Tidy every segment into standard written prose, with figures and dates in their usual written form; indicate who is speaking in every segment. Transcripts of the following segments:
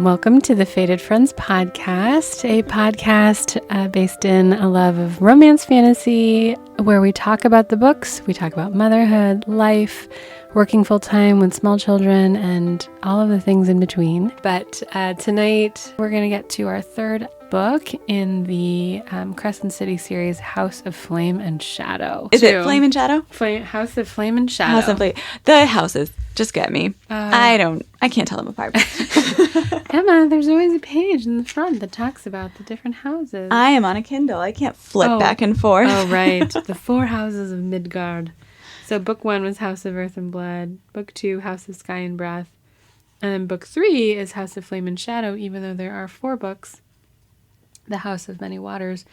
Speaker 1: Welcome to the Fated Friends podcast, a podcast based in a love of romance fantasy, where we talk about the books, we talk about motherhood, life, working full-time with small children, and all of the things in between. But tonight, we're going to get to our third book in the Crescent City series, House of Flame and Shadow.
Speaker 2: Is it Flame and Shadow?
Speaker 1: House of Flame and Shadow.
Speaker 2: House of Flame. The houses just get me. I can't tell them apart.
Speaker 1: Emma, there's always a page in the front that talks about the different houses.
Speaker 2: I am on a Kindle. I can't flip back and forth.
Speaker 1: Oh, right. The 4 houses of Midgard. So book 1 was House of Earth and Blood. Book 2, House of Sky and Breath. And then book 3 is House of Flame and Shadow, even though there are 4 books. The House of Many Waters,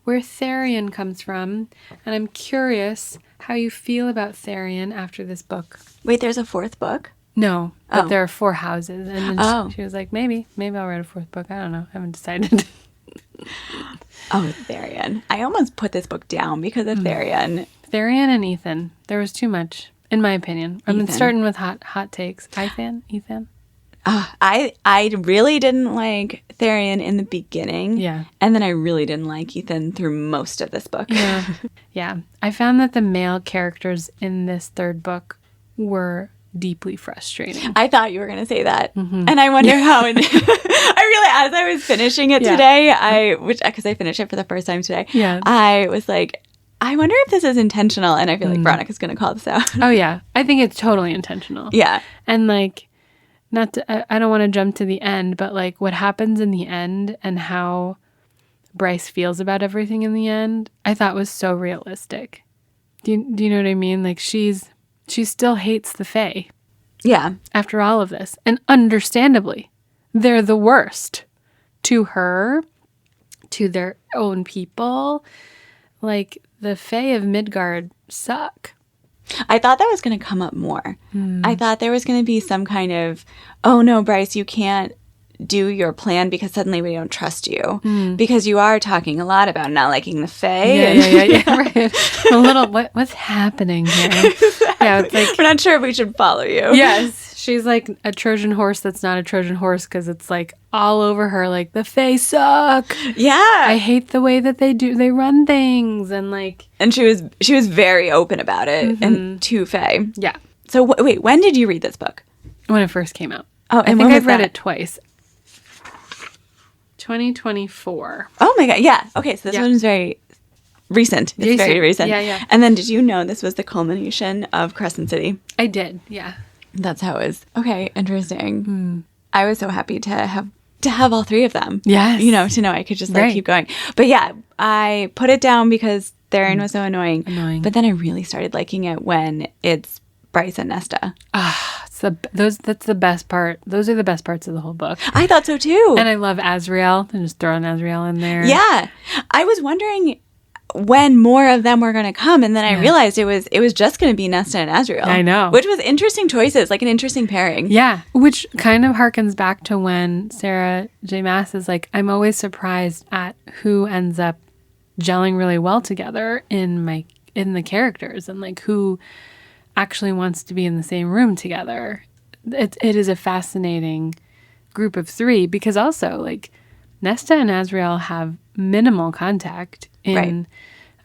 Speaker 1: where Therian comes from. And I'm curious how you feel about Therian after this book.
Speaker 2: Wait, there's a 4th book?
Speaker 1: No, but there are 4 houses. And then she was like, maybe I'll write a 4th book. I don't know. I haven't decided.
Speaker 2: Therian. I almost put this book down because of Therian.
Speaker 1: Therian and Ethan. There was too much, in my opinion. I'm starting with hot takes. Ethan?
Speaker 2: I really didn't like Therian in the beginning.
Speaker 1: Yeah.
Speaker 2: And then I really didn't like Ethan through most of this book.
Speaker 1: Yeah. Yeah. I found that the male characters in this third book were deeply frustrating.
Speaker 2: I thought you were going to say that. Mm-hmm. And I wonder how as I was finishing it today, because I finished it for the first time today, I was like, I wonder if this is intentional. And I feel like Veronica's going to call this out.
Speaker 1: Oh, yeah. I think it's totally intentional.
Speaker 2: Yeah.
Speaker 1: And like, I don't want to jump to the end, but like what happens in the end and how Bryce feels about everything in the end, I thought was so realistic. Do you know what I mean? Like she still hates the Fae.
Speaker 2: Yeah.
Speaker 1: After all of this. And understandably, they're the worst to her, to their own people. Like the Fae of Midgard suck.
Speaker 2: I thought that was going to come up more. I thought there was going to be some kind of, oh no, Bryce, you can't do your plan because suddenly we don't trust you. Because you are talking a lot about not liking the Fae.
Speaker 1: Yeah, right. A little, what's happening here?
Speaker 2: Exactly.
Speaker 1: Yeah, it's like,
Speaker 2: we're not sure if we should follow you.
Speaker 1: Yes. She's like a Trojan horse that's not a Trojan horse because it's like all over her, like, the Fae suck.
Speaker 2: Yeah.
Speaker 1: I hate the way that they run things and like.
Speaker 2: And she was very open about it and to Fae.
Speaker 1: Yeah.
Speaker 2: So wait, when did you read this book?
Speaker 1: When it first came out.
Speaker 2: Oh,
Speaker 1: I think I've read it twice. 2024.
Speaker 2: Oh my God. Yeah. Okay. So this one's very recent. It's very recent.
Speaker 1: Yeah.
Speaker 2: And then did you know this was the culmination of Crescent City?
Speaker 1: I did. Yeah.
Speaker 2: That's how it was. Okay. Interesting. I was so happy to have all 3 of them.
Speaker 1: Yes.
Speaker 2: To know I could just keep going. But yeah, I put it down because Therian was so annoying. But then I really started liking it when it's Bryce and Nesta.
Speaker 1: That's the best part. Those are the best parts of the whole book.
Speaker 2: I thought so too.
Speaker 1: And I love Azrael. And just throwing Azrael in there.
Speaker 2: Yeah. I was wondering when more of them were going to come, and then I realized it was just going to be Nesta and Azrael.
Speaker 1: I know.
Speaker 2: Which was interesting choices, like an interesting pairing.
Speaker 1: Yeah. Which kind of harkens back to when Sarah J Maas is like, I'm always surprised at who ends up gelling really well together in the characters and like who actually wants to be in the same room together. It is a fascinating group of 3 because also like Nesta and Azrael have minimal contact in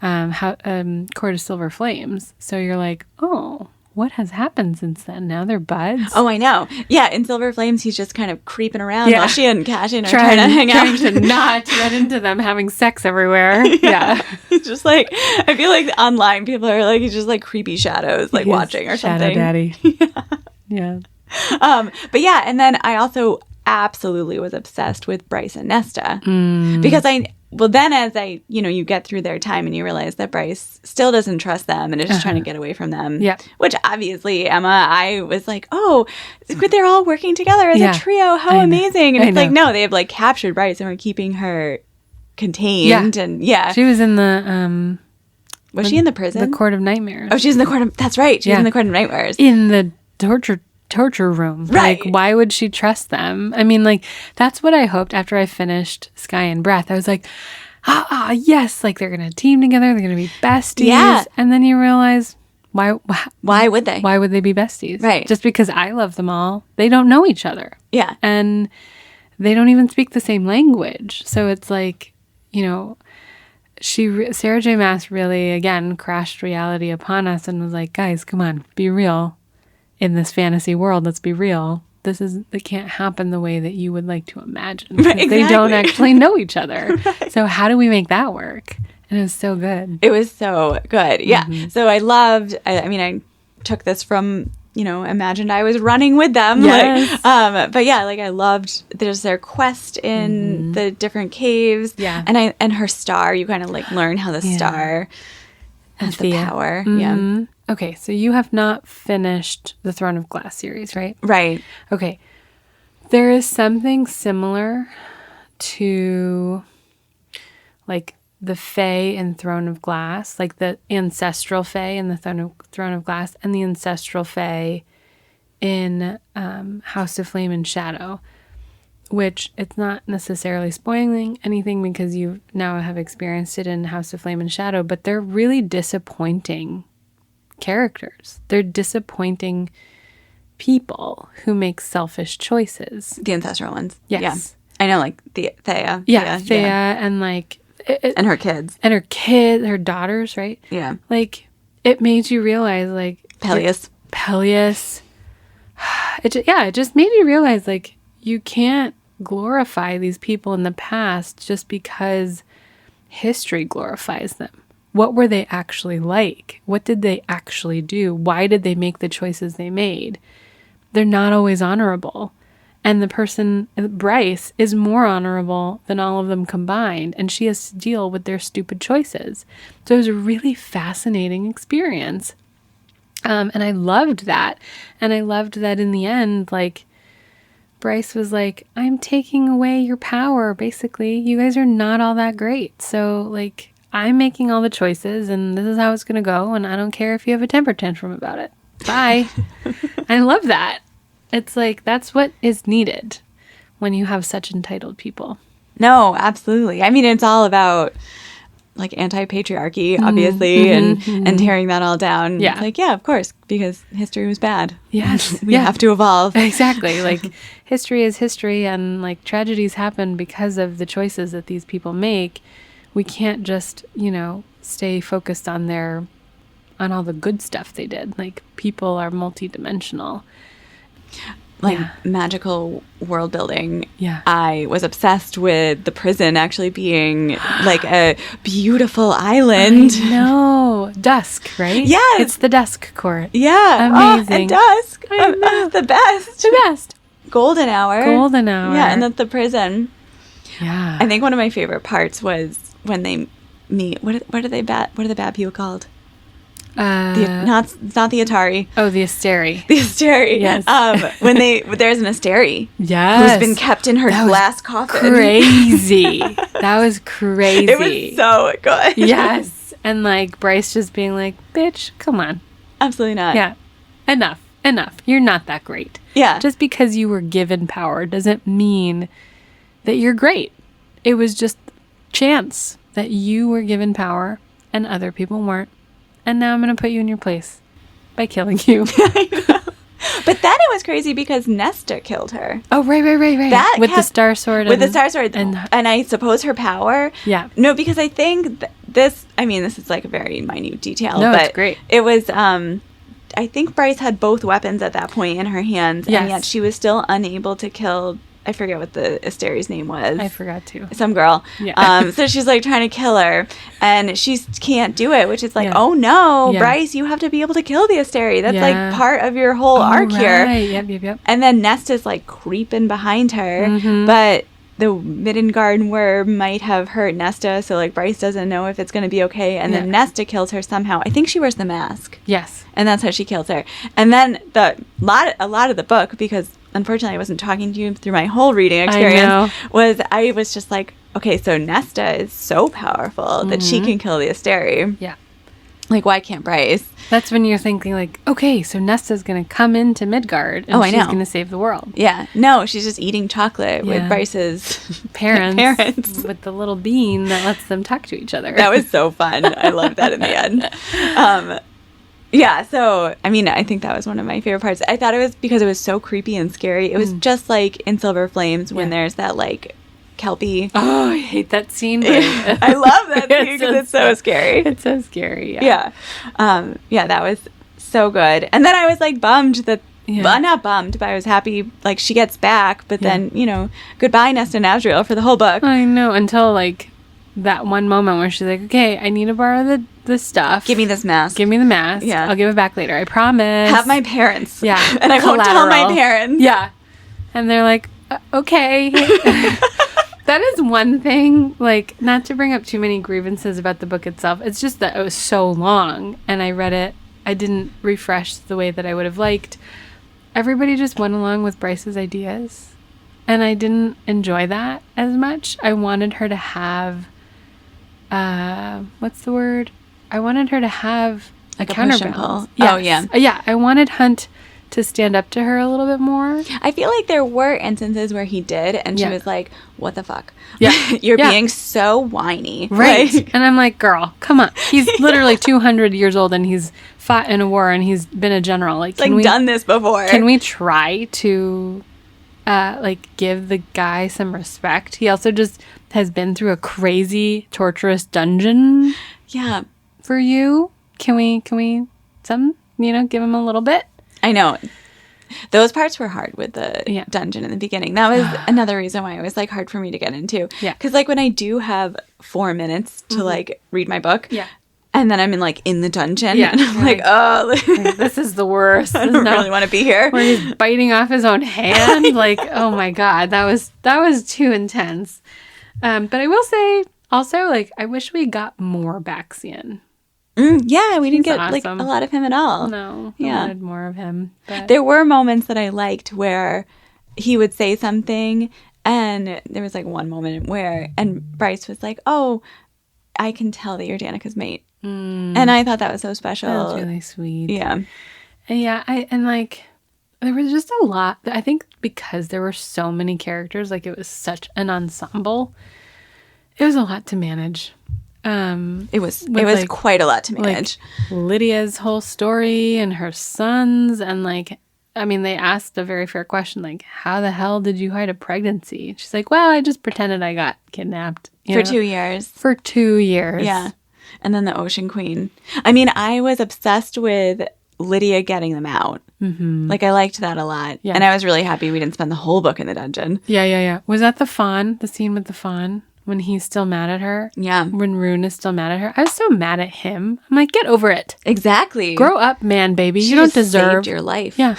Speaker 1: Court of Silver Flames. So you're like, oh, what has happened since then? Now they're buds.
Speaker 2: Oh, I know. Yeah, in Silver Flames, he's just kind of creeping around while she and Cashin are trying to hang out.
Speaker 1: Trying to not run into them having sex everywhere. Yeah.
Speaker 2: He's just like, I feel like online people are like, he's just like creepy shadows, like watching or something.
Speaker 1: Shadow daddy. Yeah.
Speaker 2: But yeah, and then I also absolutely was obsessed with Bryce and Nesta because then as you get through their time and you realize that Bryce still doesn't trust them and is just trying to get away from them. Yeah. Which obviously, Emma, I was like, oh, they're all working together as a trio. How amazing. And it's like, no, they have like captured Bryce and were keeping her contained. And she
Speaker 1: was in the,
Speaker 2: was she in the prison?
Speaker 1: The Court of Nightmares.
Speaker 2: Oh, she's in the Court of, that's right. She's in the Court of Nightmares.
Speaker 1: In the torture room.
Speaker 2: Right.
Speaker 1: Like, why would she trust them? I mean, like, that's what I hoped after I finished Sky and Breath. I was like, yes, like they're going to team together. They're going to be besties. Yeah. And then you realize, why would they? Why would they be besties?
Speaker 2: Right.
Speaker 1: Just because I love them all. They don't know each other.
Speaker 2: Yeah.
Speaker 1: And they don't even speak the same language. So it's like, you know, Sarah J Maas really, again, crashed reality upon us and was like, guys, come on, be real in this fantasy world. Let's be real. It can't happen the way that you would like to imagine.
Speaker 2: Right, exactly.
Speaker 1: They don't actually know each other. Right. So how do we make that work? And it was so good.
Speaker 2: It was so good. Yeah. Mm-hmm. So I took this from, you know, imagined I was running with them.
Speaker 1: Yes.
Speaker 2: But yeah, like I loved there's their quest in the different caves.
Speaker 1: Yeah.
Speaker 2: And her star, you kind of like learn how the star has the power.
Speaker 1: Mm-hmm.
Speaker 2: Yeah.
Speaker 1: Okay, so you have not finished the Throne of Glass series, right?
Speaker 2: Right.
Speaker 1: Okay. There is something similar to like the Fae in Throne of Glass, like the ancestral Fae in the Throne of Glass and the ancestral Fae in House of Flame and Shadow, which it's not necessarily spoiling anything because you now have experienced it in House of Flame and Shadow, but they're really disappointing characters. They're disappointing people who make selfish choices.
Speaker 2: The ancestral ones.
Speaker 1: Yes.
Speaker 2: Yeah. I know, like the Thea.
Speaker 1: Yeah, Thea and like...
Speaker 2: and her kids.
Speaker 1: And her daughters, right?
Speaker 2: Yeah.
Speaker 1: Like, it made you realize, like...
Speaker 2: Peleus.
Speaker 1: It just made you realize, like, you can't glorify these people in the past just because history glorifies them. What were they actually like? What did they actually do? Why did they make the choices they made? They're not always honorable. And the person, Bryce, is more honorable than all of them combined. And she has to deal with their stupid choices. So it was a really fascinating experience. And I loved that. And I loved that in the end, like, Bryce was like, I'm taking away your power, basically. You guys are not all that great. So, like, I'm making all the choices, and this is how it's going to go, and I don't care if you have a temper tantrum about it. Bye. I love that. It's like, that's what is needed when you have such entitled people.
Speaker 2: No, absolutely. I mean, it's all about, like, anti-patriarchy, obviously, and tearing that all down.
Speaker 1: Yeah.
Speaker 2: It's like, yeah, of course, because history was bad.
Speaker 1: Yes.
Speaker 2: We have to evolve.
Speaker 1: Exactly. Like, history is history, and, like, tragedies happen because of the choices that these people make. We can't just, you know, stay focused on all the good stuff they did. Like, people are multidimensional.
Speaker 2: Like, magical world building.
Speaker 1: Yeah.
Speaker 2: I was obsessed with the prison actually being like a beautiful island.
Speaker 1: I know. Dusk, right?
Speaker 2: Yes.
Speaker 1: It's the Dusk Court.
Speaker 2: Yeah.
Speaker 1: Amazing.
Speaker 2: Oh, and Dusk.
Speaker 1: I know.
Speaker 2: The best.
Speaker 1: The best.
Speaker 2: Golden hour. Yeah, and that's the prison.
Speaker 1: Yeah.
Speaker 2: I think one of my favorite parts was when they meet. What are the bad people called? Not the Atari.
Speaker 1: Oh, the Asteri.
Speaker 2: The Asteri.
Speaker 1: Yes.
Speaker 2: When there's an Asteri.
Speaker 1: Yes.
Speaker 2: Who's been kept in her glass coffin.
Speaker 1: Crazy. That was crazy.
Speaker 2: It was so good.
Speaker 1: Yes. And like Bryce just being like, bitch, come on.
Speaker 2: Absolutely not.
Speaker 1: Yeah. Enough. You're not that great.
Speaker 2: Yeah.
Speaker 1: Just because you were given power doesn't mean that you're great. It was just chance that you were given power and other people weren't. And now I'm going to put you in your place by killing you.
Speaker 2: I know. But then it was crazy because Nesta killed her.
Speaker 1: Oh, right. With the Star Sword.
Speaker 2: With the Star Sword. And I suppose her power.
Speaker 1: Yeah.
Speaker 2: No, because I think this is like a very minute detail.
Speaker 1: No,
Speaker 2: but
Speaker 1: it's great.
Speaker 2: It was, I think Bryce had both weapons at that point in her hands.
Speaker 1: Yes.
Speaker 2: And yet she was still unable to kill, I forget what the Asteri's name was.
Speaker 1: I forgot too.
Speaker 2: Some girl.
Speaker 1: Yeah.
Speaker 2: So she's like trying to kill her and she can't do it, which is like,
Speaker 1: Yeah.
Speaker 2: oh no,
Speaker 1: Yeah.
Speaker 2: Bryce, you have to be able to kill the Asteri. That's
Speaker 1: Yeah.
Speaker 2: like part of your whole arc here.
Speaker 1: Yep.
Speaker 2: And then Nesta's like creeping behind her, but the Midgard worm might have hurt Nesta, so like Bryce doesn't know if it's going to be okay. And then Nesta kills her somehow. I think she wears the mask.
Speaker 1: Yes.
Speaker 2: And that's how she kills her. And then a lot of the book, because unfortunately I wasn't talking to you through my whole reading experience, I was just like, okay, so Nesta is so powerful that she can kill the Asteri.
Speaker 1: Yeah.
Speaker 2: Like, why can't Bryce?
Speaker 1: That's when you're thinking like, okay, so Nesta's going to come into Midgard and
Speaker 2: I
Speaker 1: she's
Speaker 2: know.
Speaker 1: going to save the world.
Speaker 2: Yeah. No, she's just eating chocolate with Bryce's
Speaker 1: Parents with the little bean that lets them talk to each other.
Speaker 2: That was so fun. I loved that in the end. Yeah, so, I mean, I think that was one of my favorite parts. I thought it was because it was so creepy and scary. It was just like in Silver Flames when there's that, like, Kelpie.
Speaker 1: Oh, I hate that scene. But
Speaker 2: I love that scene because it's so scary.
Speaker 1: It's so scary, yeah.
Speaker 2: Yeah, that was so good. And then I was, like, bummed that, well, not bummed, but I was happy, like, she gets back. But then, you know, goodbye, Nesta and Asriel for the whole book.
Speaker 1: I know, until, like, that one moment where she's like, okay, I need to borrow the stuff.
Speaker 2: Give me this mask.
Speaker 1: Give me the mask.
Speaker 2: Yeah.
Speaker 1: I'll give it back later. I promise.
Speaker 2: Have my parents.
Speaker 1: Yeah.
Speaker 2: And I won't tell my parents.
Speaker 1: Yeah. And they're like, okay. That is one thing, like, not to bring up too many grievances about the book itself. It's just that it was so long and I read it. I didn't refresh the way that I would have liked. Everybody just went along with Bryce's ideas. And I didn't enjoy that as much. I wanted her to have... what's the word? I wanted her to have like a counterbalance.
Speaker 2: Yes. Oh, yeah.
Speaker 1: Yeah, I wanted Hunt to stand up to her a little bit more.
Speaker 2: I feel like there were instances where he did, and she was like, what the fuck?
Speaker 1: Yeah.
Speaker 2: You're being so whiny.
Speaker 1: Right.
Speaker 2: Like,
Speaker 1: and I'm like, girl, come on. He's literally 200 years old, and he's fought in a war, and he's been a general. Like,
Speaker 2: can we done this before.
Speaker 1: Can we try to, like, give the guy some respect? He also just has been through a crazy, torturous dungeon.
Speaker 2: Yeah.
Speaker 1: For you. Can we, give him a little bit?
Speaker 2: I know. Those parts were hard with the dungeon in the beginning. That was another reason why it was, like, hard for me to get into.
Speaker 1: Yeah.
Speaker 2: Because, like, when I do have 4 minutes to, like, read my book.
Speaker 1: Yeah.
Speaker 2: And then I'm in the dungeon.
Speaker 1: Yeah.
Speaker 2: And I'm like, oh.
Speaker 1: This is the worst.
Speaker 2: I don't really want to be here.
Speaker 1: Where he's biting off his own hand. Like, oh, my God. That was too intense. But I will say, also, like, I wish we got more Baxian.
Speaker 2: Yeah, we didn't get
Speaker 1: awesome.
Speaker 2: like a lot of him at all.
Speaker 1: No, I wanted more of him. But.
Speaker 2: There were moments that I liked where he would say something, and there was like one moment where, and Bryce was like, "Oh, I can tell that you're Danica's mate," and I thought that was so special.
Speaker 1: That was really sweet.
Speaker 2: Yeah,
Speaker 1: yeah. There was just a lot. I think because there were so many characters, like it was such an ensemble. It was a lot to manage.
Speaker 2: It was like, quite a lot to manage.
Speaker 1: Like Lydia's whole story and her sons, and like, I mean, they asked a very fair question, like, how the hell did you hide a pregnancy? She's like, well, I just pretended I got kidnapped.
Speaker 2: For 2 years.
Speaker 1: For 2 years.
Speaker 2: Yeah. And then the Ocean Queen. I mean, I was obsessed with Lydia getting them out. Mm-hmm. Like, I liked that a lot. Yeah. And I was really happy we didn't spend the whole book in the dungeon.
Speaker 1: Yeah. Was that the fawn? The scene with the fawn? When he's still mad at her?
Speaker 2: Yeah.
Speaker 1: When Rune is still mad at her? I was so mad at him. I'm like, get over it.
Speaker 2: Exactly.
Speaker 1: Grow up, man, baby. You don't deserve...
Speaker 2: saved your life.
Speaker 1: Yeah.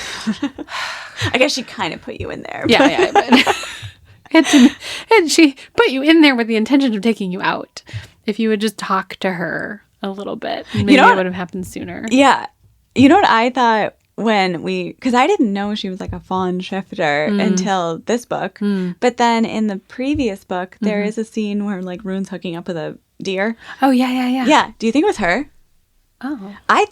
Speaker 2: I guess she kind of put you in there.
Speaker 1: Yeah. But and she put you in there with the intention of taking you out. If you would just talk to her a little bit, maybe it would have happened sooner.
Speaker 2: Yeah. You know what I thought because I didn't know she was like a fawn shifter until this book. But then in the previous book, there is a scene where like Rune's hooking up with a deer.
Speaker 1: Oh, yeah.
Speaker 2: Yeah. Do you think it was her?
Speaker 1: Oh.
Speaker 2: I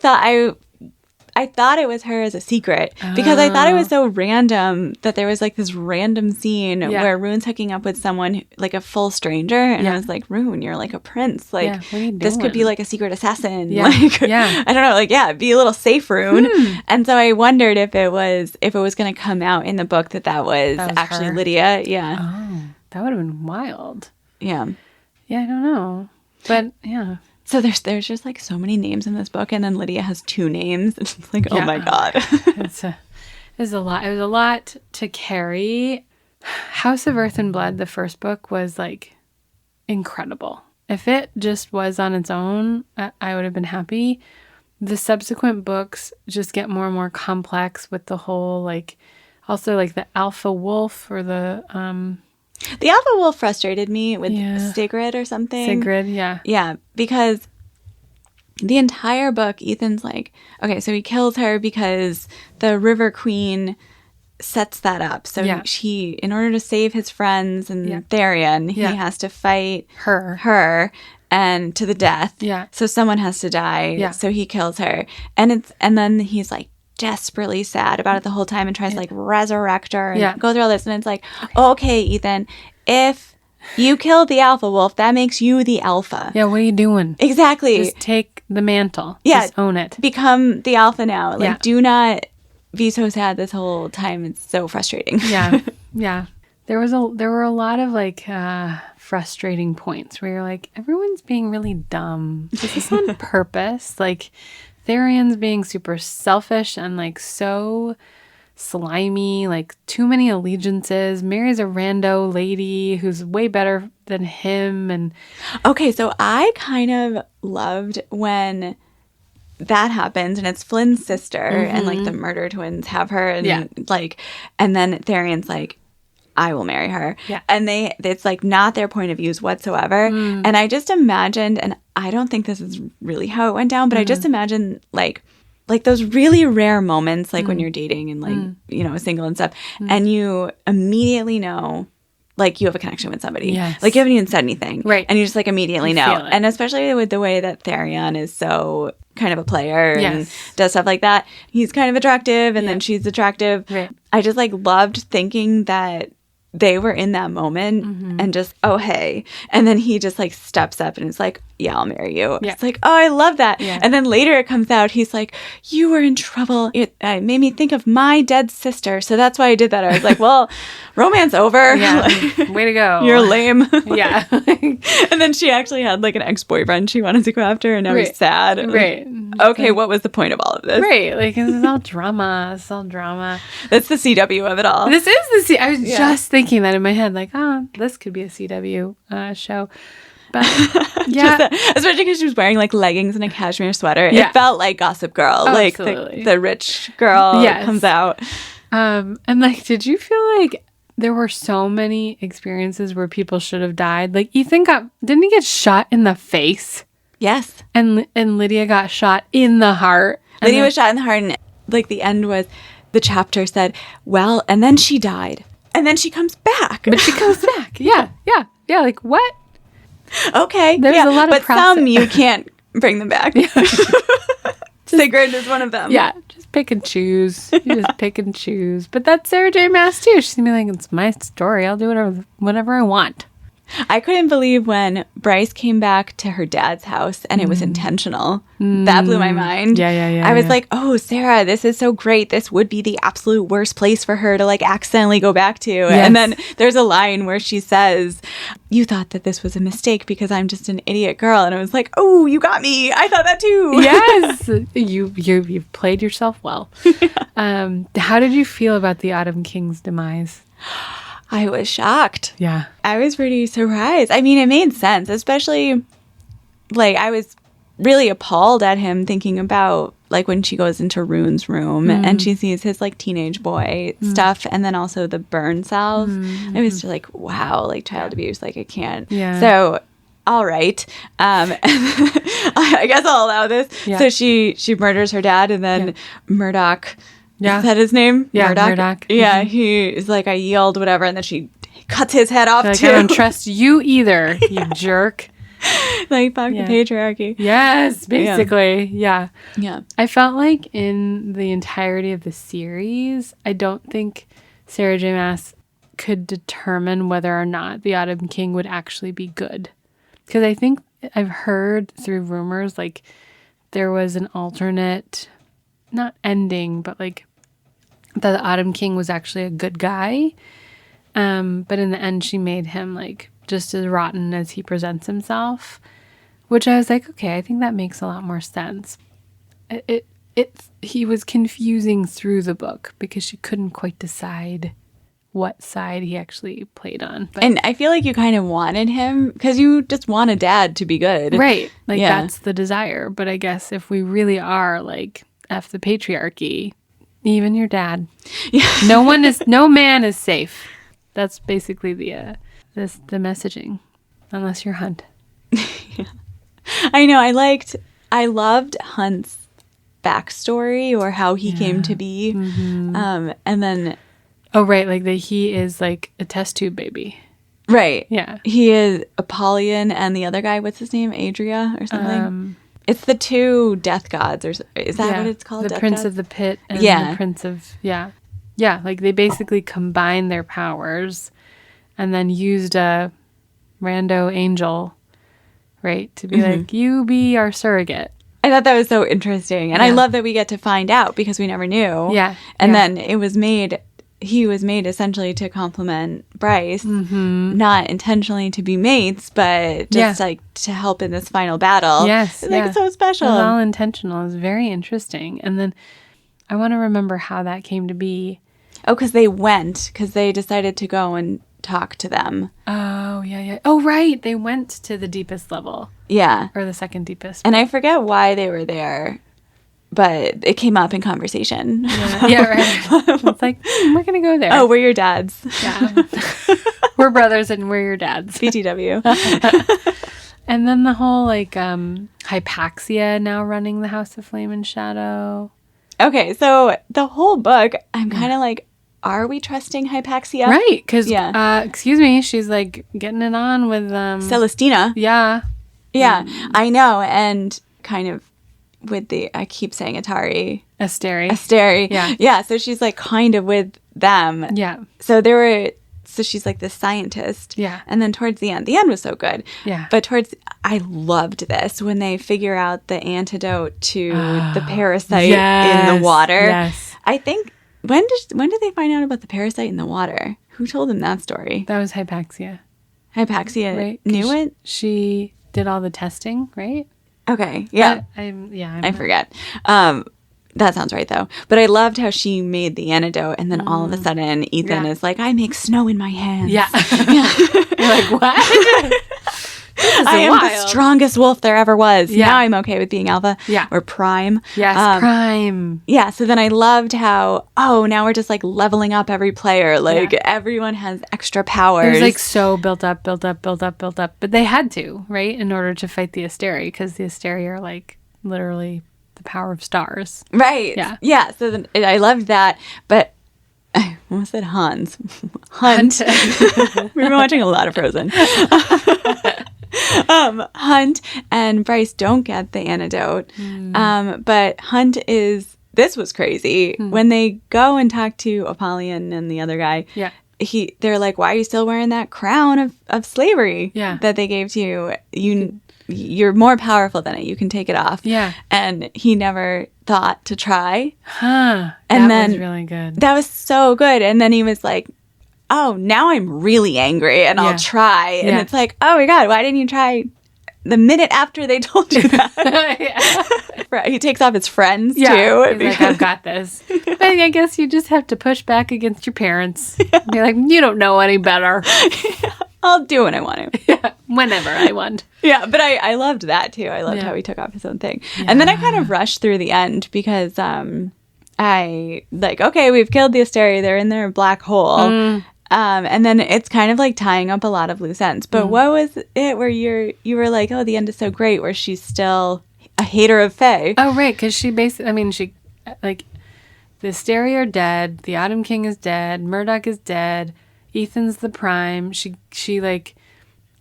Speaker 2: thought it was her as a secret because I thought it was so random that there was like this random scene where Rune's hooking up with someone like a full stranger, and I was like, Rune, you're like a prince, like
Speaker 1: what are you
Speaker 2: this
Speaker 1: doing?
Speaker 2: Could be like a secret assassin,
Speaker 1: Yeah.
Speaker 2: like I don't know, like be a little safe, Rune. And so I wondered if it was going to come out in the book that was actually
Speaker 1: her.
Speaker 2: Lydia. Yeah.
Speaker 1: Oh, that would have been wild.
Speaker 2: Yeah.
Speaker 1: Yeah, I don't know, but yeah.
Speaker 2: So there's just like so many names in this book, and then Lydia has 2 names. It's like, oh my God.
Speaker 1: It's a lot. It was a lot to carry. House of Earth and Blood, the first book, was like incredible. If it just was on its own, I would have been happy. The subsequent books just get more and more complex with the whole like, also like the alpha wolf or the
Speaker 2: The alpha wolf frustrated me with Sigrid or something.
Speaker 1: Sigrid, yeah.
Speaker 2: Yeah, because the entire book, Ethan's like, okay, so he kills her because the River Queen sets that up. So he, in order to save his friends and Therian, he has to fight her and to the death.
Speaker 1: Yeah.
Speaker 2: So someone has to die.
Speaker 1: Yeah.
Speaker 2: So he kills her. And then he's like, desperately sad about it the whole time and tries to like resurrect her and go through all this, and it's like, okay, Ethan, if you killed the alpha wolf, that makes you the alpha.
Speaker 1: Yeah, what are you doing?
Speaker 2: Exactly.
Speaker 1: Just take the mantle.
Speaker 2: Yeah.
Speaker 1: Just own it.
Speaker 2: Become the alpha now. Like,
Speaker 1: Yeah.
Speaker 2: do not be so sad this whole time. It's so frustrating.
Speaker 1: Yeah. Yeah. There were a lot of like frustrating points where you're like, everyone's being really dumb. Is this on purpose? Like, Therion's being super selfish and like so slimy, like too many allegiances. Mary's a rando lady who's way better than him. And
Speaker 2: Okay, so I kind of loved when that happens and it's Flynn's sister and like the murder twins have her and like, and then Therion's like, I will marry her.
Speaker 1: Yeah.
Speaker 2: And it's like not their point of views whatsoever. And I just imagined, and I don't think this is really how it went down, but I just imagined like those really rare moments, like when you're dating and like, you know, single and stuff, and you immediately know, like you have a connection with somebody.
Speaker 1: Yes.
Speaker 2: Like you haven't even said anything.
Speaker 1: Right.
Speaker 2: And you just like immediately
Speaker 1: You
Speaker 2: know.
Speaker 1: feel it.
Speaker 2: And especially with the way that Therion is so kind of a player and
Speaker 1: Yes.
Speaker 2: does stuff like that. He's kind of attractive and then she's attractive.
Speaker 1: Right.
Speaker 2: I just like loved thinking that they were in that moment and just, oh, hey. And then he just like steps up and is like, yeah, I'll marry you.
Speaker 1: Yeah.
Speaker 2: It's like, oh, I love that.
Speaker 1: Yeah.
Speaker 2: And then later it comes out, he's like, you were in trouble. It made me think of my dead sister. So that's why I did that. I was like, well, romance over.
Speaker 1: Yeah.
Speaker 2: Like,
Speaker 1: Way to go.
Speaker 2: you're lame.
Speaker 1: Yeah.
Speaker 2: And then she actually had like an ex-boyfriend she wanted to go after and now he's sad.
Speaker 1: Right.
Speaker 2: Okay, what was the point of all of this?
Speaker 1: Right. Like, this is all drama. It's all drama.
Speaker 2: That's the CW of it all.
Speaker 1: This is I was just thinking that in my head, like, oh, this could be a CW show. But yeah.
Speaker 2: Especially because she was wearing like leggings and a cashmere sweater.
Speaker 1: Yeah.
Speaker 2: It felt like Gossip Girl.
Speaker 1: Oh,
Speaker 2: like
Speaker 1: absolutely.
Speaker 2: the rich girl comes out.
Speaker 1: And like, did you feel like there were so many experiences where people should have died? Like, Ethan didn't he get shot in the face?
Speaker 2: Yes.
Speaker 1: And Lydia got shot in the heart. And
Speaker 2: Lydia was shot in the heart and like the end was, the chapter said, well, and then she died. And then she comes back.
Speaker 1: But she comes back. Yeah. Yeah. Yeah. Like, what?
Speaker 2: Okay.
Speaker 1: There's a lot of
Speaker 2: but
Speaker 1: process.
Speaker 2: some you can't bring them back. Sigrid is one of them.
Speaker 1: Yeah. Just pick and choose. You just pick and choose. But that's Sarah J Maas too. She's gonna be like, it's my story. I'll do whatever I want.
Speaker 2: I couldn't believe when Bryce came back to her dad's house and it was intentional. That blew my mind.
Speaker 1: Yeah.
Speaker 2: I was like, oh, Sarah, this is so great. This would be the absolute worst place for her to like accidentally go back to.
Speaker 1: Yes.
Speaker 2: And then there's a line where she says, you thought that this was a mistake because I'm just an idiot girl. And I was like, oh, you got me. I thought that too.
Speaker 1: Yes. You've played yourself well. How did you feel about the Autumn King's demise?
Speaker 2: I was shocked.
Speaker 1: Yeah.
Speaker 2: I was pretty surprised. I mean, it made sense, especially like I was really appalled at him thinking about like when she goes into Rune's room and she sees his like teenage boy stuff and then also the burn cells. It was just like, wow, like child abuse. Like I can't.
Speaker 1: Yeah.
Speaker 2: So all right. I guess I'll allow this.
Speaker 1: Yeah.
Speaker 2: So she murders her dad and then Murdoch.
Speaker 1: Yeah.
Speaker 2: Is that his name?
Speaker 1: Yeah, Murdoch.
Speaker 2: Yeah, he is like, I yield, whatever, and then she cuts his head off
Speaker 1: Like,
Speaker 2: too.
Speaker 1: I don't trust you either, you jerk.
Speaker 2: Like, fuck the patriarchy.
Speaker 1: Yes, basically. Yeah.
Speaker 2: Yeah.
Speaker 1: I felt like in the entirety of the series, I don't think Sarah J Maas could determine whether or not the Autumn King would actually be good. Because I think I've heard through rumors, like, there was an alternate, not ending, but like that the Autumn King was actually a good guy. But in the end, she made him like just as rotten as he presents himself, which I was like, okay, I think that makes a lot more sense. He was confusing through the book because she couldn't quite decide what side he actually played on. But,
Speaker 2: And I feel like you kind of wanted him because you just want a dad to be good.
Speaker 1: right. Like
Speaker 2: Yeah.
Speaker 1: that's the desire. But I guess if we really are like F the patriarchy, even your dad, no man is safe. That's basically the messaging, unless you're Hunt.
Speaker 2: I know. I loved Hunt's backstory or how he came to be. And then,
Speaker 1: Oh, right. Like he is like a test tube baby.
Speaker 2: right.
Speaker 1: Yeah.
Speaker 2: He is Apollyon and the other guy, what's his name? Adria or something? It's the two death gods. Or is that what it's called?
Speaker 1: The
Speaker 2: Death
Speaker 1: Prince
Speaker 2: gods?
Speaker 1: of the Pit and
Speaker 2: Yeah.
Speaker 1: the Prince of, yeah. Yeah, like they basically combined their powers and then used a rando angel, right, to be like, you be our surrogate.
Speaker 2: I thought that was so interesting. And I
Speaker 1: Yeah.
Speaker 2: love that we get to find out because we never knew.
Speaker 1: Yeah.
Speaker 2: And
Speaker 1: Yeah.
Speaker 2: then he was made essentially to compliment Bryce, not intentionally to be mates, but just like to help in this final battle.
Speaker 1: Yes.
Speaker 2: It's like so special.
Speaker 1: It was all intentional. It was very interesting. And then I want to remember how that came to be.
Speaker 2: Oh, because they decided to go and talk to them.
Speaker 1: Oh, yeah. Oh, right. They went to the deepest level.
Speaker 2: Yeah.
Speaker 1: Or the second deepest.
Speaker 2: And I forget why they were there, but it came up in conversation.
Speaker 1: Yeah, right. It's like, we're going to go there.
Speaker 2: Oh, we're your dads.
Speaker 1: Yeah. We're brothers and we're your dads.
Speaker 2: BTW.
Speaker 1: And then the whole, like, Hypaxia now running the House of Flame and Shadow.
Speaker 2: Okay, so the whole book, I'm kind of like, are we trusting Hypaxia?
Speaker 1: Right, because, excuse me, she's, like, getting it on with...
Speaker 2: Celestina.
Speaker 1: Yeah.
Speaker 2: Yeah, I know, and kind of with I keep saying Atari.
Speaker 1: Asteri.
Speaker 2: Yeah. Yeah, so she's, like, kind of with them.
Speaker 1: Yeah.
Speaker 2: So she's like this scientist.
Speaker 1: Yeah.
Speaker 2: And then towards the end was so good.
Speaker 1: Yeah.
Speaker 2: But I loved this when they figure out the antidote to the parasite in the water.
Speaker 1: Yes.
Speaker 2: I think, when did they find out about the parasite in the water? Who told them that story?
Speaker 1: That was Hypaxia.
Speaker 2: Hypaxia
Speaker 1: Right?
Speaker 2: knew it?
Speaker 1: She did all the testing, right?
Speaker 2: Okay. Yeah.
Speaker 1: I
Speaker 2: forget. That sounds right, though. But I loved how she made the antidote, and then all of a sudden, Ethan is like, I make snow in my hands.
Speaker 1: Yeah. You're like, what?
Speaker 2: I am the strongest wolf there ever was.
Speaker 1: Yeah.
Speaker 2: Now I'm okay with being alpha or prime.
Speaker 1: Yes, prime.
Speaker 2: Yeah, so then I loved how, now we're just like leveling up every player. Like everyone has extra powers.
Speaker 1: It was like so built up. But they had to, right? In order to fight the Asteri, because the Asteri are like literally the power of stars.
Speaker 2: Right.
Speaker 1: Yeah.
Speaker 2: Yeah, so then I loved that. But I almost said Hunt. We've been watching a lot of Frozen. Hunt and Bryce don't get the antidote. But Hunt this was crazy. When they go and talk to Apollyon and the other guy, they're like, why are you still wearing that crown of slavery that they gave to you? You're more powerful than it. You can take it off. Yeah. And he never thought to try.
Speaker 1: Huh.
Speaker 2: And
Speaker 1: that was really good.
Speaker 2: That was so good. And then he was like, oh, now I'm really angry and I'll try. And it's like, oh my God, why didn't you try the minute after they told you that? He takes off his friends too.
Speaker 1: He's like, I've got this. But I guess you just have to push back against your parents. You're like, you don't know any better.
Speaker 2: I'll do when I want to.
Speaker 1: Whenever I want.
Speaker 2: Yeah, but I loved that too. I loved how he took off his own thing. And then I kind of rushed through the end because okay, we've killed the Asteri. They're in their black hole. And then it's kind of like tying up a lot of loose ends. But what was it where you were like, oh, the end is so great, where she's still a hater of Faye?
Speaker 1: Oh, right, because she basically, the Asteri are dead, the Autumn King is dead, Murdoch is dead, Ethan's the prime. She like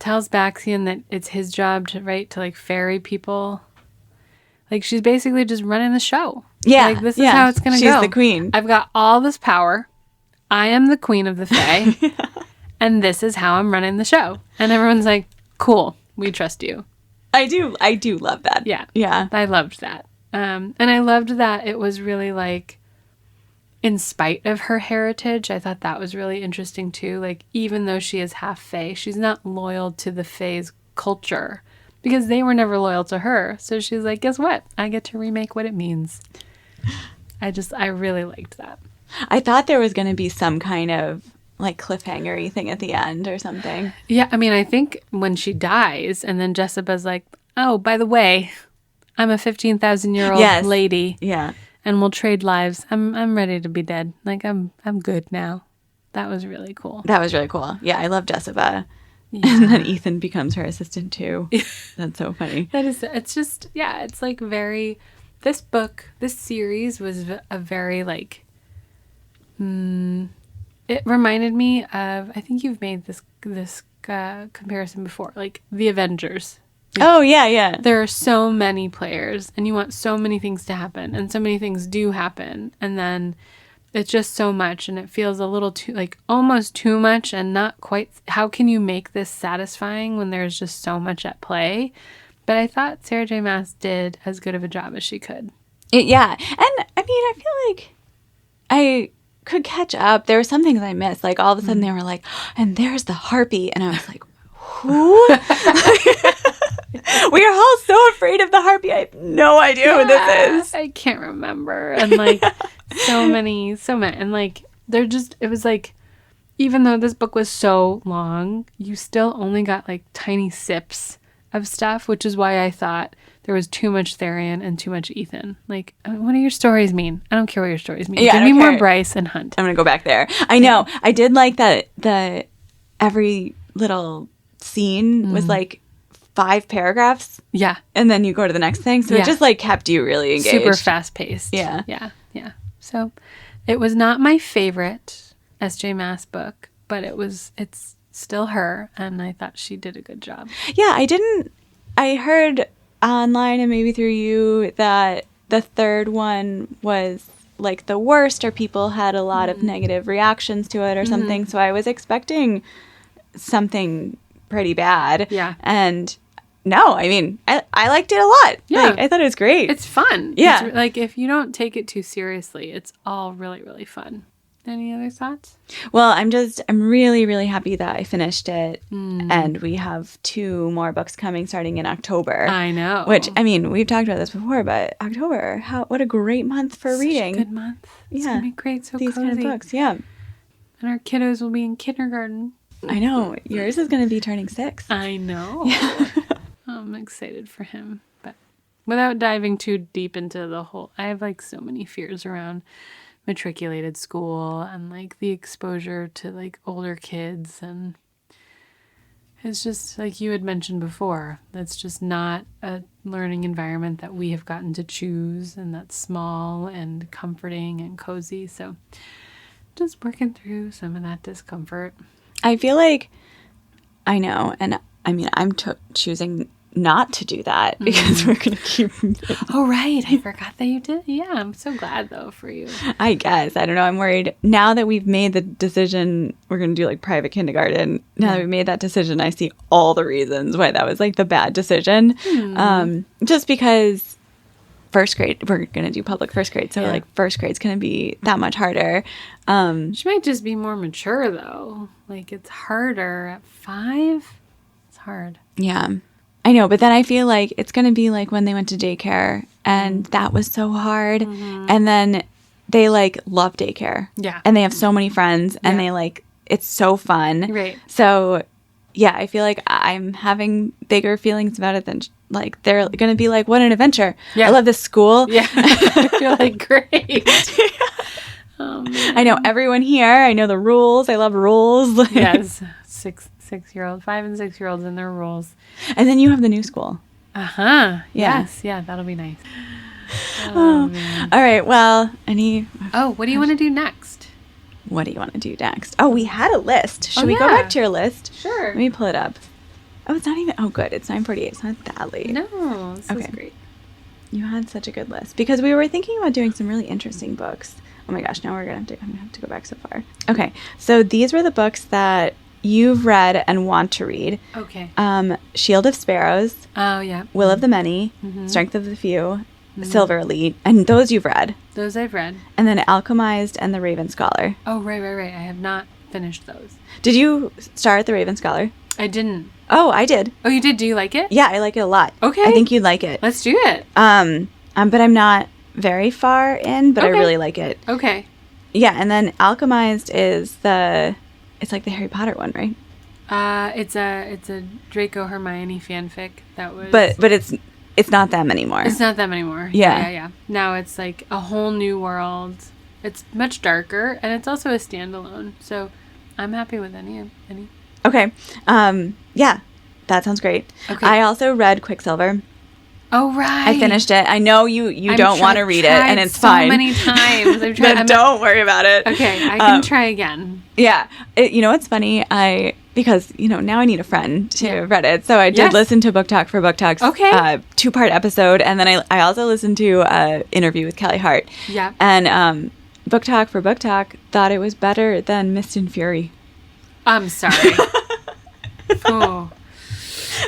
Speaker 1: tells Baxian that it's his job to ferry people. Like, she's basically just running the show.
Speaker 2: Yeah.
Speaker 1: Like, this is how it's going to go.
Speaker 2: She's the queen.
Speaker 1: I've got all this power. I am the queen of the Fae. And this is how I'm running the show. And everyone's like, cool, we trust you.
Speaker 2: I do love that.
Speaker 1: Yeah.
Speaker 2: Yeah.
Speaker 1: I loved that. And I loved that it was really like, in spite of her heritage, I thought that was really interesting too. Like, even though she is half Fae, she's not loyal to the Fae's culture because they were never loyal to her. So she's like, guess what? I get to remake what it means. I really liked that.
Speaker 2: I thought there was going to be some kind of like cliffhanger-y thing at the end or something.
Speaker 1: Yeah, I think when she dies and then Jessica's like, oh, by the way, I'm a 15,000-year-old lady. Yeah. And we'll trade lives. I'm ready to be dead. Like, I'm good now. That was really cool.
Speaker 2: That was really cool. Yeah, I love Jessica. Yeah. And then Ethan becomes her assistant too. That's so funny.
Speaker 1: It's just, it's like very, this series was a very like, it reminded me of, I think you've made this comparison before, like the Avengers.
Speaker 2: Oh, yeah.
Speaker 1: There are so many players and you want so many things to happen and so many things do happen. And then it's just so much and it feels a little too, like almost too much and not quite. How can you make this satisfying when there's just so much at play? But I thought Sarah J Maas did as good of a job as she could.
Speaker 2: Yeah. And I mean, I feel like I could catch up. There were some things I missed. Like all of a sudden they were like, and there's the harpy. And I was like, who? We are all so afraid of the harpy. I have no idea who this is.
Speaker 1: I can't remember. And like so many. And like it was like, even though this book was so long, you still only got like tiny sips of stuff, which is why I thought there was too much Therian and too much Ethan. Like, what do your stories mean? I don't care what your stories mean.
Speaker 2: Yeah,
Speaker 1: Give me more Bryce and Hunt.
Speaker 2: I'm going to go back there. I know. I did like that every little scene was like 5 paragraphs.
Speaker 1: Yeah.
Speaker 2: And then you go to the next thing. So it just like kept you really engaged.
Speaker 1: Super fast paced.
Speaker 2: Yeah.
Speaker 1: Yeah. Yeah. So it was not my favorite S.J. Maas book, but it's still her. And I thought she did a good job.
Speaker 2: Yeah. I heard online and maybe through you that the third one was like the worst, or people had a lot of negative reactions to it or something. So I was expecting something pretty bad.
Speaker 1: Yeah.
Speaker 2: And no, I mean, I liked it a lot.
Speaker 1: Yeah.
Speaker 2: Like, I thought it was great.
Speaker 1: It's fun.
Speaker 2: Yeah.
Speaker 1: It's, like, if you don't take it too seriously, it's all really, really fun. Any other thoughts?
Speaker 2: Well, I'm really, really happy that I finished it. And we have 2 more books coming starting in October.
Speaker 1: I know.
Speaker 2: Which, I mean, we've talked about this before, but October, what a great month for reading.
Speaker 1: Good month. It's going to be great. So
Speaker 2: these
Speaker 1: cozy.
Speaker 2: kind of books, yeah.
Speaker 1: And our kiddos will be in kindergarten.
Speaker 2: I know. Yours is going to be turning 6.
Speaker 1: I know. I'm excited for him. But without diving too deep into the whole, I have like so many fears around matriculated school and like the exposure to like older kids, and it's just like you had mentioned before, that's just not a learning environment that we have gotten to choose, and that's small and comforting and cozy. So just working through some of that discomfort.
Speaker 2: I feel like I know, and I mean, I'm choosing not to do that because we're going to keep...
Speaker 1: Oh, right. I forgot that you did. Yeah, I'm so glad, though, for you.
Speaker 2: I guess. I don't know. I'm worried. Now that we've made the decision, we're going to do, like, private kindergarten. Now that we've made that decision, I see all the reasons why that was, like, the bad decision. Just because first grade, we're going to do public first grade. So, like, first grade's going to be that much harder.
Speaker 1: She might just be more mature, though. Like, it's harder at 5. It's hard.
Speaker 2: Yeah. I know, but then I feel like it's going to be like when they went to daycare, and that was so hard. And then they, like, love daycare.
Speaker 1: Yeah.
Speaker 2: And they have so many friends, and they, like, it's so fun.
Speaker 1: Right.
Speaker 2: So, yeah, I feel like I'm having bigger feelings about it than, like, they're going to be like, what an adventure.
Speaker 1: Yeah.
Speaker 2: I love this school.
Speaker 1: Yeah. I feel like great. Oh, man.
Speaker 2: I know everyone here. I know the rules. I love rules.
Speaker 1: Yes. 6-year-old, 5 and 6-year-olds and their rules.
Speaker 2: And then you have the new school.
Speaker 1: Uh-huh.
Speaker 2: Yeah.
Speaker 1: Yes. Yeah, that'll be nice.
Speaker 2: Oh,
Speaker 1: man.
Speaker 2: All right. Well,
Speaker 1: what do you want to do next?
Speaker 2: What do you want to do next? Oh, we had a list. Should we go back to your list?
Speaker 1: Sure.
Speaker 2: Let me pull it up. Oh, it's not even... Oh, good. It's 9:48. It's not that late.
Speaker 1: No. This is great.
Speaker 2: You had such a good list. Because we were thinking about doing some really interesting books. Oh, my gosh. Now I'm going to have to go back so far. Okay. So these were the books that you've read and want to read.
Speaker 1: Okay.
Speaker 2: Shield of Sparrows.
Speaker 1: Oh, yeah.
Speaker 2: Will of the Many. Strength of the Few. Silver Elite. And those you've read.
Speaker 1: Those I've read.
Speaker 2: And then Alchemized and The Raven Scholar.
Speaker 1: Oh, right. I have not finished those.
Speaker 2: Did you start The Raven Scholar?
Speaker 1: I didn't.
Speaker 2: Oh, I did.
Speaker 1: Oh, you did? Do you like it?
Speaker 2: Yeah, I like it a lot.
Speaker 1: Okay.
Speaker 2: I think you'd like it.
Speaker 1: Let's do it.
Speaker 2: But I'm not very far in, but I really like it.
Speaker 1: Okay.
Speaker 2: Yeah, and then Alchemized is it's like the Harry Potter one, right?
Speaker 1: It's a Draco Hermione fanfic that was.
Speaker 2: But it's not them anymore.
Speaker 1: It's not them anymore. Yeah. Now it's like a whole new world. It's much darker, and it's also a standalone. So I'm happy with any.
Speaker 2: Okay. Yeah, that sounds great. Okay. I also read Quicksilver.
Speaker 1: Oh, right.
Speaker 2: I finished it. I know you don't want to read it, and it's fine.
Speaker 1: So many times. I've tried.
Speaker 2: But don't worry about it.
Speaker 1: Okay, I can try again.
Speaker 2: Yeah. You know what's funny? Because now I need a friend to have read it. So I did listen to BookTalk for BookTalk's 2-part episode. And then I also listened to an interview with Callie Hart.
Speaker 1: Yeah.
Speaker 2: And BookTalk for BookTalk thought it was better than Mist and Fury.
Speaker 1: I'm sorry. Oh.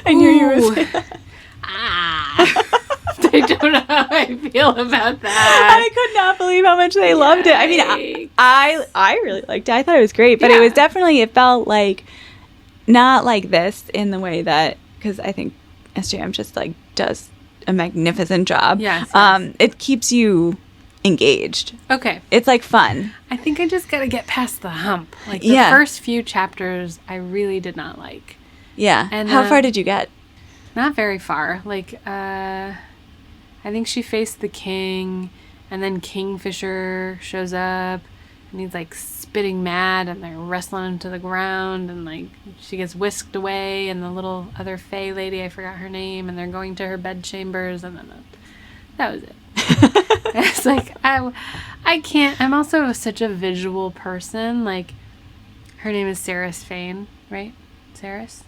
Speaker 2: I knew you were.
Speaker 1: I don't know how I feel about that.
Speaker 2: I could not believe how much they loved it. I mean, I really liked it. I thought it was great, but it was definitely, it felt like not like this in the way that, because I think SJM just like does a magnificent job.
Speaker 1: Yes.
Speaker 2: It keeps you engaged.
Speaker 1: Okay.
Speaker 2: It's like fun.
Speaker 1: I think I just got to get past the hump. Like the first few chapters, I really did not like.
Speaker 2: Yeah. And how far did you get?
Speaker 1: Not very far. Like, I think she faced the king, and then Kingfisher shows up, and he's like spitting mad, and they're wrestling him to the ground, and like she gets whisked away, and the little other fae lady, I forgot her name, and they're going to her bedchambers, and then that was it. It's like I can't. I'm also such a visual person. Like, her name is Saris Fane, right? Saris?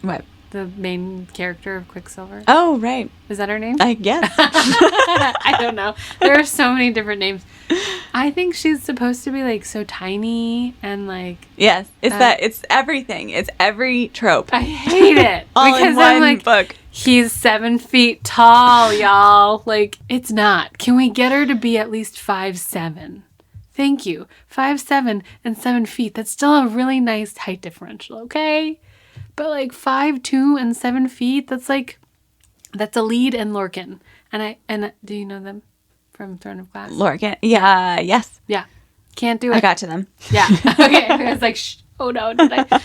Speaker 2: What?
Speaker 1: The main character of Quicksilver.
Speaker 2: Oh, right.
Speaker 1: Is that her name?
Speaker 2: I guess.
Speaker 1: I don't know. There are so many different names. I think she's supposed to be like so tiny and like.
Speaker 2: Yes, it's everything. It's every trope.
Speaker 1: I hate it.
Speaker 2: All in one book.
Speaker 1: He's 7 feet tall, y'all. Like, it's not. Can we get her to be at least 5'7"? Thank you. 5'7" and 7 feet. That's still a really nice height differential, okay? But like 5'2" and 7 feet, that's a lead and Lorcan. And do you know them from Throne of Glass?
Speaker 2: Lorcan, yeah, yes.
Speaker 1: Yeah. Can't do it.
Speaker 2: I got to them.
Speaker 1: Yeah. Okay. I was like, oh no, did I? But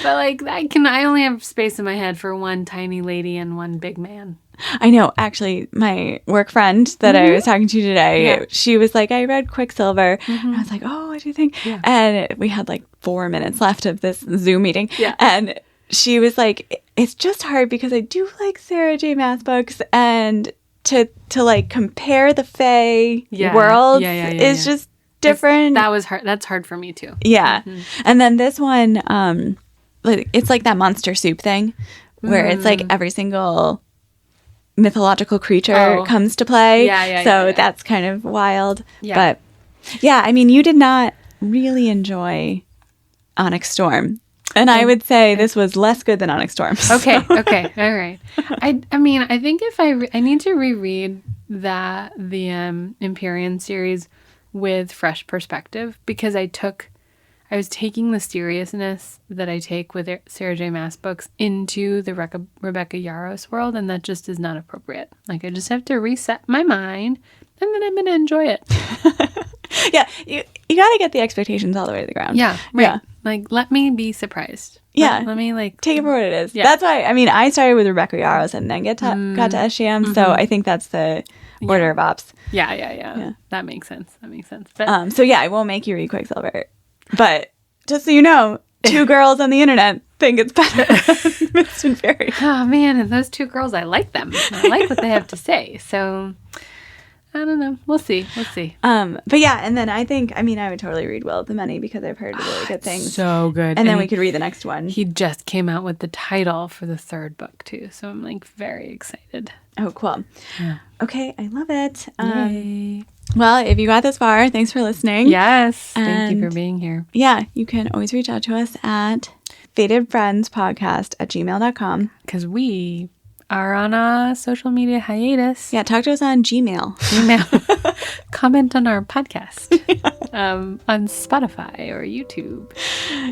Speaker 1: like, I only have space in my head for one tiny lady and one big man.
Speaker 2: I know. Actually, my work friend that I was talking to today, she was like, I read Quicksilver. And I was like, oh, what do you think? Yeah. And we had like 4 minutes left of this Zoom meeting. Yeah. And she was like, it's just hard because I do like Sarah J Maas books, and to like compare the Fae worlds is just different.
Speaker 1: That was hard. That's hard for me too.
Speaker 2: Yeah. And then this one, it's like that Monster Soup thing where it's like every single mythological creature comes to play. So that's kind of wild. Yeah. But yeah, I mean, you did not really enjoy Onyx Storm. And I would say this was less good than Onyx Storm.
Speaker 1: Okay. All right. I mean, I think if I need to reread the Empyrean series with fresh perspective, because I was taking the seriousness that I take with Sarah J Maas books into the Rebecca Yarros world, and that just is not appropriate. Like, I just have to reset my mind, and then I'm going to enjoy it.
Speaker 2: Yeah, you got to get the expectations all the way to the ground.
Speaker 1: Yeah, right. Yeah. Like, let me be surprised.
Speaker 2: Yeah.
Speaker 1: Let me, like...
Speaker 2: take it for what it is. Yeah. That's why, I mean, I started with Rebecca Yarros and then got to SJM, so I think that's the order of ops.
Speaker 1: Yeah. That makes sense. But,
Speaker 2: so yeah, I won't make you read Quicksilver. But just so you know, 2 girls on the internet think it's better than Mist and Fairy.
Speaker 1: Oh, man, and those 2 girls, I like them. I like what they have to say, so... I don't know. We'll see.
Speaker 2: But yeah, and then I would totally read Will of the Many because I've heard really good things.
Speaker 1: So good.
Speaker 2: And then we could read the next one.
Speaker 1: He just came out with the title for the 3rd book too, so I'm like very excited.
Speaker 2: Oh, cool. Yeah. Okay, I love it.
Speaker 1: Yay.
Speaker 2: Well, if you got this far, thanks for listening.
Speaker 1: Yes. Thank you for being here.
Speaker 2: Yeah, you can always reach out to us at fatedfriendspodcast@gmail.com.
Speaker 1: Because we are on a social media hiatus.
Speaker 2: Yeah, talk to us on Gmail.
Speaker 1: Comment on our podcast on Spotify or YouTube.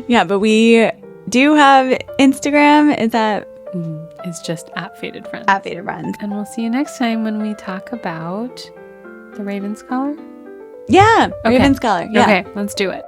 Speaker 2: Yeah, but we do have Instagram. Is that...
Speaker 1: It's just @Fated Friends.
Speaker 2: @Fated Friends.
Speaker 1: And we'll see you next time when we talk about the Raven Scholar.
Speaker 2: Yeah, okay. Raven Scholar. Yeah.
Speaker 1: Okay, let's do it.